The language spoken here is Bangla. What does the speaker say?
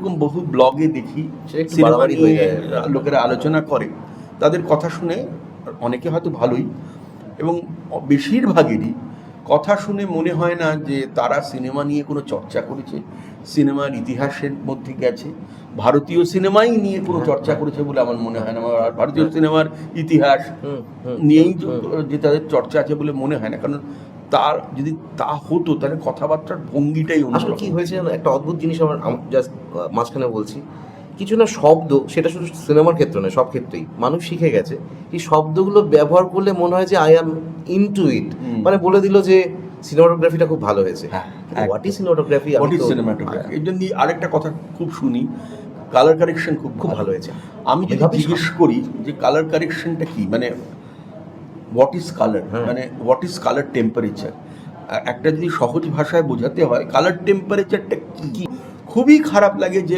এরকম বহু ব্লগে দেখি একটু সিনেমা বাড়াবাড়ি হয়ে নিয়ে যায়। লোকেরা আলোচনা করে, তাদের কথা শুনে অনেকে হয়তো ভালোই, এবং বেশিরভাগেরই কথা শুনে মনে হয় না যে তারা সিনেমা নিয়ে কোনো চর্চা করেছে, সিনেমার ইতিহাসের মধ্যে গেছে, ভারতীয় সিনেমাই নিয়ে কোনো চর্চা করেছে বলে আমার মনে হয় না। আর ভারতীয় সিনেমার ইতিহাস নিয়েই যে তাদের চর্চা আছে বলে মনে হয় না, কারণ তার যদি তা হতো তাহলে কথাবার্তার ভঙ্গিটাই আসলে অন্যরকম। কি হয়েছে জানো, একটা অদ্ভুত জিনিস আমার জাস্ট মাঝখানে বলছি, কিছু না শব্দ, সেটা শুধু সিনেমার ক্ষেত্রে নয়, সব ক্ষেত্রেই মানুষ শিখে গেছে এই শব্দগুলো ব্যবহার করলে মনে হয় যে আই অ্যাম ইনটু ইট, মানে বলে দিল যে সিনেমাটোগ্রাফিটা খুব ভালো হয়েছে। What is cinematography? What is cinematography? এই জন্য আরেকটা কথা খুব শুনি, কালার কারেকশন খুব খুব ভালো হয়েছে। আমি যদি জিজ্ঞেস করি যে কালার কারেকশনটা কি, মানে হোয়াট ইজ কালার, মানে হোয়াট ইজ কালার টেম্পারেচার, একটা যদি সহজ ভাষায় বোঝাতে হয় কালার টেম্পারেচারটা কি, খুবই খারাপ লাগে যে